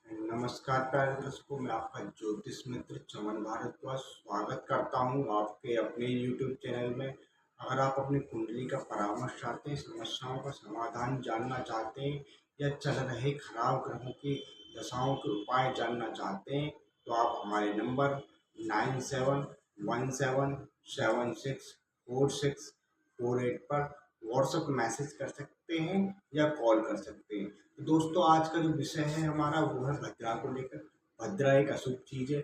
नमस्कार प्यारे दर्शकों, मैं आपका ज्योतिष मित्र चमन भारद्वाज स्वागत करता हूं आपके अपने YouTube चैनल में। अगर आप अपनी कुंडली का परामर्श चाहते हैं, समस्याओं का समाधान जानना चाहते हैं या चल रहे खराब ग्रहों की दशाओं के उपाय जानना चाहते हैं, तो आप हमारे नंबर 9717764648 पर व्हाट्सएप मैसेज कर सकते हैं या कॉल कर सकते हैं। तो दोस्तों, आज का जो विषय है हमारा वो है भद्रा को लेकर। भद्रा एक अशुभ चीज है,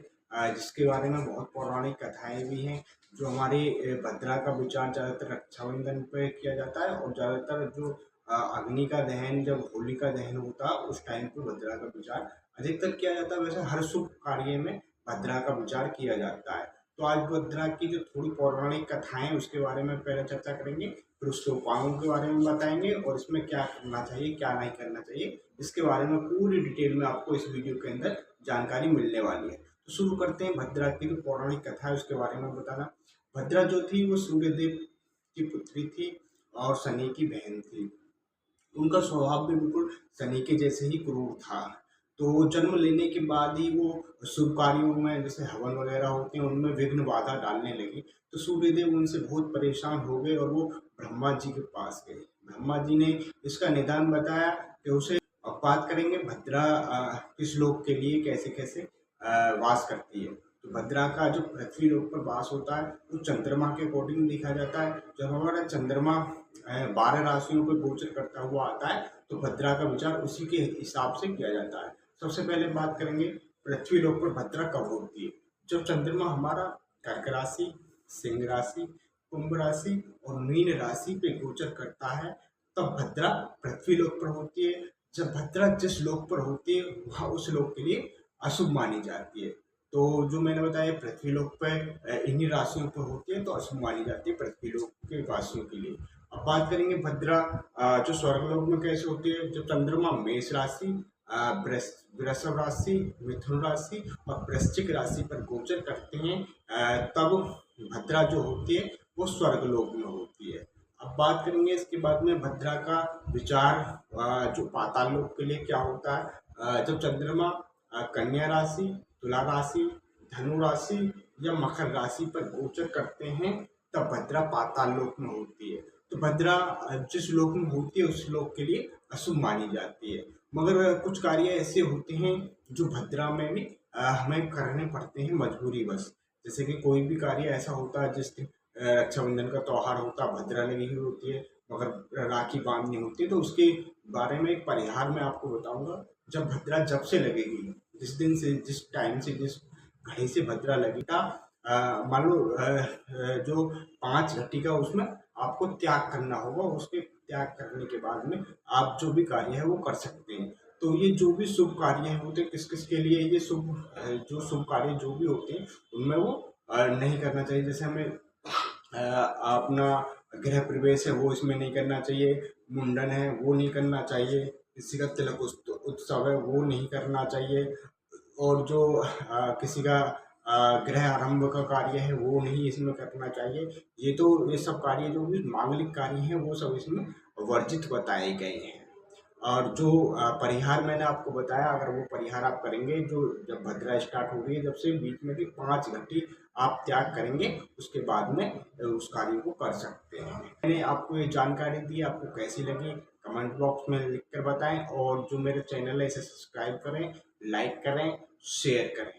जिसके बारे में बहुत पौराणिक कथाएं भी हैं। जो हमारे भद्रा का विचार ज़्यादातर रक्षाबंधन पे किया जाता है और ज़्यादातर जो अग्नि का दहन, जब होली का दहन होता है उस टाइम पे भद्रा का विचार अधिकतर किया जाता है। वैसे हर शुभ कार्य में भद्रा का विचार किया जाता है। तो आज भद्रा की जो थोड़ी पौराणिक कथाएं उसके बारे में पहले चर्चा करेंगे, फिर उसके उपायों के बारे में बताएंगे और इसमें क्या करना चाहिए क्या नहीं करना चाहिए, इसके बारे में पूरी डिटेल में आपको इस वीडियो के अंदर जानकारी मिलने वाली है। तो शुरू करते हैं भद्रा की जो पौराणिक कथा है उसके बारे में बताना। भद्रा जो थी वो सूर्यदेव की पुत्री थी और शनि की बहन थी। उनका स्वभाव भी बिल्कुल शनि के जैसे ही क्रूर था। तो जन्म लेने के बाद ही वो शुभ कार्यों में, जैसे हवन वगैरह होते हैं, उनमें विघ्न बाधा डालने लगी। तो सूर्यदेव उनसे बहुत परेशान हो गए और वो ब्रह्मा जी के पास गए। ब्रह्मा जी ने इसका निदान बताया कि उसे, अब बात करेंगे भद्रा किस लोक के लिए कैसे कैसे वास करती है। तो भद्रा का जो पृथ्वी लोक पर वास होता है वो चंद्रमा के अकॉर्डिंग देखा जाता है। जब हमारा चंद्रमा 12 राशियों पर गोचर करता हुआ आता है तो भद्रा का विचार उसी के हिसाब से किया जाता है। सबसे पहले बात करेंगे पृथ्वी लोक पर भद्रा कब होती है। जब चंद्रमा हमारा कर्क राशि, सिंह राशि, कुंभ राशि और मीन राशि पे गोचर करता है तब भद्रा पृथ्वी लोक पर होती है। जब भद्रा जिस लोक पर होती है वह उस लोक के लिए अशुभ मानी जाती है। तो जो मैंने बताया पृथ्वी लोक पर इन्हीं राशियों पर होती है तो अशुभ मानी जाती है पृथ्वी लोक के वासियों के लिए। अब बात करेंगे भद्रा जो स्वर्ग लोक में कैसे होती है। जब चंद्रमा मेष राशि, वृषभ राशि, मिथुन राशि और वृश्चिक राशि पर गोचर करते हैं तब भद्रा जो होती है वो स्वर्ग लोक में होती है। अब बात करेंगे इसके बाद में भद्रा का विचार जो पाताल लोक के लिए क्या होता है। जब चंद्रमा कन्या राशि, तुला राशि, धनु राशि या मकर राशि पर गोचर करते हैं तब भद्रा पाताल लोक में होती है। तो भद्रा जिस लोक में होती है उस लोक के लिए अशुभ मानी जाती है। मगर कुछ कार्य ऐसे होते हैं जो भद्रा में भी हमें करने पड़ते हैं मजबूरीवश। जैसे कि कोई भी कार्य ऐसा होता है जिस दिन रक्षाबंधन का त्यौहार होता है, भद्रा लगी हुई होती है, मगर राखी बांधनी होती है, तो उसके बारे में एक परिहार मैं आपको बताऊंगा। जब भद्रा जब से लगेगी, जिस दिन से, जिस टाइम से, जिस घड़ी से भद्रा लगेगा, मान लो जो 5 घटी का उसमें आपको त्याग करना होगा। उसके त्याग करने के बाद में आप जो भी कार्य है वो कर सकते हैं। तो ये जो भी शुभ कार्य होते हैं किस किस के लिए, ये जो शुभ कार्य जो भी होते हैं उनमें वो नहीं करना चाहिए। जैसे हमें अपना गृह प्रवेश है वो इसमें नहीं करना चाहिए, मुंडन है वो नहीं करना चाहिए, किसी का तिलक उत्सव है वो नहीं करना चाहिए, और जो किसी का गृह आरंभ का कार्य है वो नहीं इसमें करना चाहिए। ये सब कार्य जो भी मांगलिक कार्य हैं वो सब इसमें वर्जित बताए गए हैं। और जो परिहार मैंने आपको बताया, अगर वो परिहार आप करेंगे, जो जब भद्रा स्टार्ट हो रही है जब से, बीच में भी 5 घंटे आप त्याग करेंगे उसके बाद में उस कार्य को कर सकते हैं। मैंने आपको ये जानकारी दी, आपको कैसी लगी कमेंट बॉक्स में लिख कर बताएं और जो मेरे चैनल है इसे सब्सक्राइब करें, लाइक करें, शेयर करें।